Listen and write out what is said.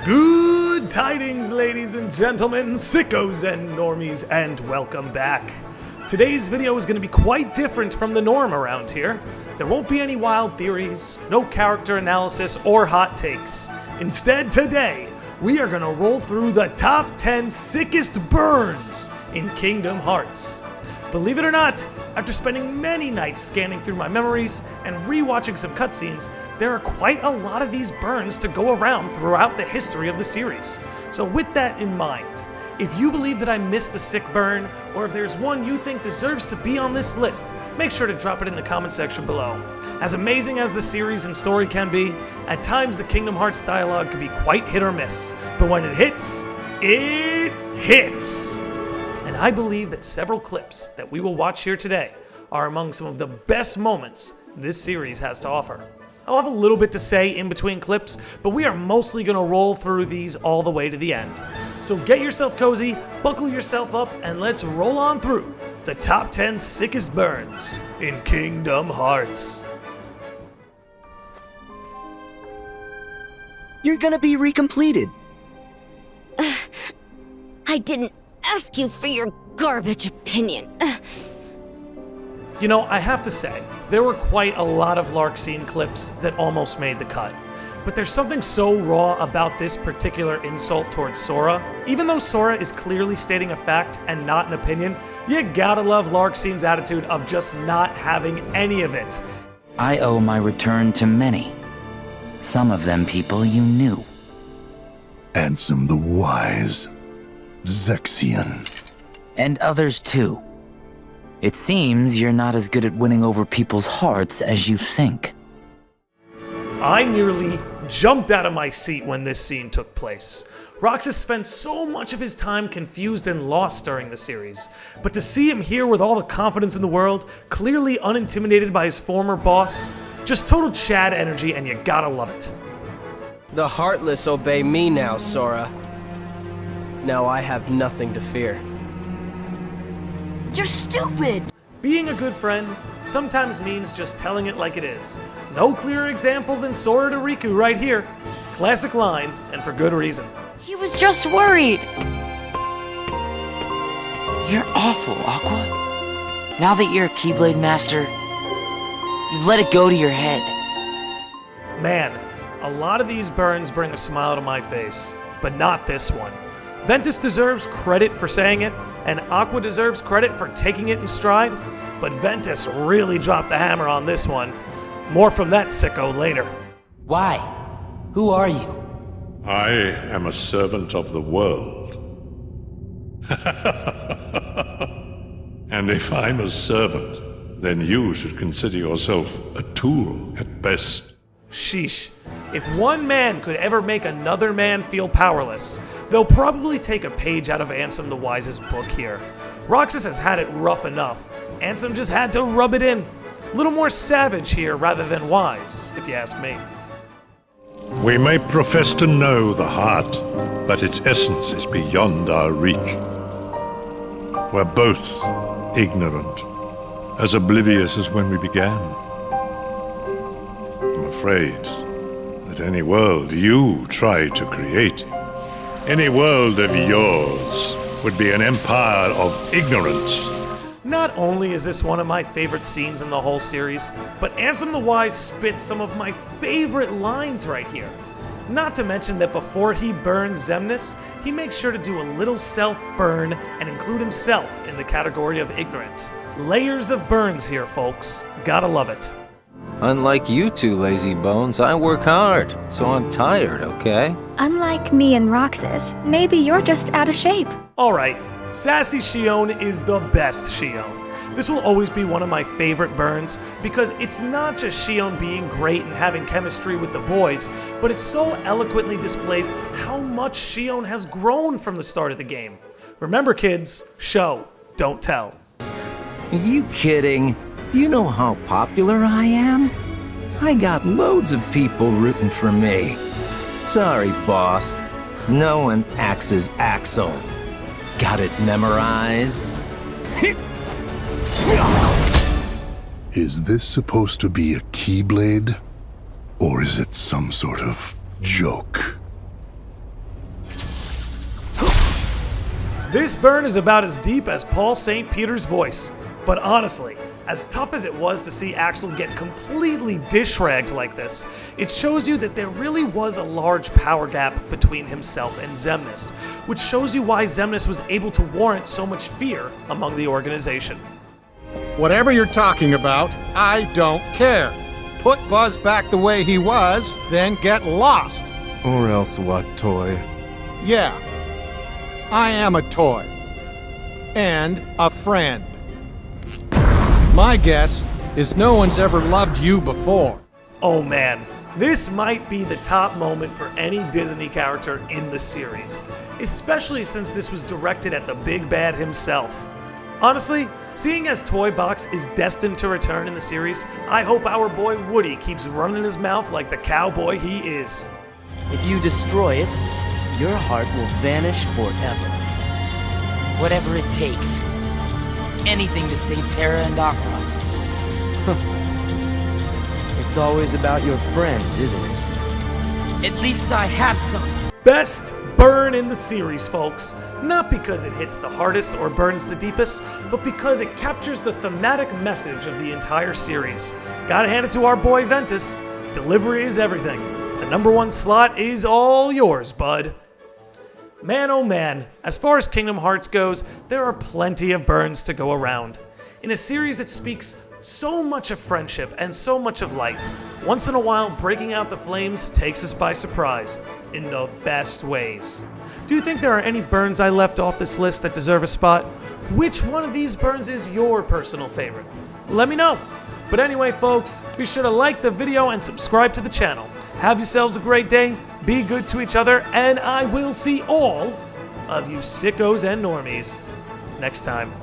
Good tidings, ladies and gentlemen, sickos and normies, and welcome back. Today's video is going to be quite different from the norm around here. There won't be any wild theories, no character analysis, or hot takes. Instead, today, we are going to roll through the top 10 sickest burns in Kingdom Hearts. Believe it or not, after spending many nights scanning through my memories and rewatching some cutscenes, there are quite a lot of these burns to go around throughout the history of the series. So with that in mind, if you believe that I missed a sick burn, or if there's one you think deserves to be on this list, make sure to drop it in the comment section below. As amazing as the series and story can be, at times the Kingdom Hearts dialogue can be quite hit or miss, but when it hits, it hits! And I believe that several clips that we will watch here today are among some of the best moments this series has to offer. I'll have a little bit to say in between clips, but we are mostly going to roll through these all the way to the end. So get yourself cozy, buckle yourself up, and let's roll on through the top 10 sickest burns in Kingdom Hearts. You're gonna be recompleted. I didn't ask you for your garbage opinion. You know, I have to say, there were quite a lot of Larxene clips that almost made the cut. But there's something so raw about this particular insult towards Sora. Even though Sora is clearly stating a fact and not an opinion, you gotta love Larxene's attitude of just not having any of it. I owe my return to many. Some of them people you knew. ANSEM the Wise, Xemnas. And others too. It seems you're not as good at winning over people's hearts as you think. I nearly jumped out of my seat when this scene took place. ROXAS spent so much of his time confused and lost during the series, but to see him here with all the confidence in the world, clearly unintimidated by his former boss, just total Chad energy, and you gotta love it. The Heartless obey me now, Sora. Now I have nothing to fear. You're stupid! Being a good friend sometimes means just telling it like it is. No clearer example than Sora to Riku right here. Classic line, and for good reason. He was just worried. You're awful, Aqua. Now that you're a Keyblade Master, you've let it go to your head. Man, a lot of these burns bring a smile to my face, but not this one. Ventus deserves credit for saying it, and Aqua deserves credit for taking it in stride, but Ventus really dropped the hammer on this one. More from that sicko later. Why? Who are you? I am a servant of the world. And if I'm a servant, then you should consider yourself a tool at best. Sheesh. If one man could ever make another man feel powerless, they'll probably take a page out of ANSEM the Wise's book here. ROXAS has had it rough enough. ANSEM just had to rub it in. A little more savage here rather than wise, if you ask me. We may profess to know the heart, but its essence is beyond our reach. We're both ignorant, as oblivious as when we began. I'm afraid that any world you try to create, any world of yours, would be an empire of ignorance. Not only is this one of my favorite scenes in the whole series, but ANSEM the Wise spits some of my favorite lines right here. Not to mention that before he burns Xemnas, he makes sure to do a little self-burn and include himself in the category of ignorant. Layers of burns here, folks. Gotta love it. Unlike you two lazy bones, I work hard, so I'm tired, okay? Unlike me and Roxas, maybe you're just out of shape. Alright, Sassy Xion is the best Xion. This will always be one of my favorite burns because it's not just Xion being great and having chemistry with the boys, but it so eloquently displays how much Xion has grown from the start of the game. Remember kids, show, don't tell. Are you kidding? Do you know how popular I am? I got loads of people rooting for me. Sorry, boss. No one axes Axel. Got it memorized? Is this supposed to be a Keyblade? Or is it some sort of joke? This burn is about as deep as Paul St. Peter's voice, but honestly, as tough as it was to see Axel get completely dish-ragged like this, it shows you that there really was a large power gap between himself and Xemnas, which shows you why Xemnas was able to warrant so much fear among the organization. Whatever you're talking about, I don't care. Put Buzz back the way he was, then get lost. Or else what, Toy? Yeah, I am a toy. And a friend. My guess is no one's ever loved you before. Oh man, this might be the top moment for any Disney character in the series, especially since this was directed at the big bad himself. Honestly, seeing as Toy Box is destined to return in the series, I hope our boy Woody keeps running his mouth like the cowboy he is. If you destroy it, your heart will vanish forever. Whatever it takes. Anything to save Terra and Aqua. It's always about your friends, isn't it? At least I have some. Best burn in the series, folks. Not because it hits the hardest or burns the deepest, but because it captures the thematic message of the entire series. Gotta hand it to our boy Ventus. Delivery is everything. The #1 slot is all yours, bud. Man oh man, as far as Kingdom Hearts goes, there are plenty of burns to go around. In a series that speaks so much of friendship and so much of light, once in a while breaking out the flames takes us by surprise, in the best ways. Do you think there are any burns I left off this list that deserve a spot? Which one of these burns is your personal favorite? Let me know. But anyway folks, be sure to like the video and subscribe to the channel. Have yourselves a great day, be good to each other, and I will see all of you sickos and normies next time.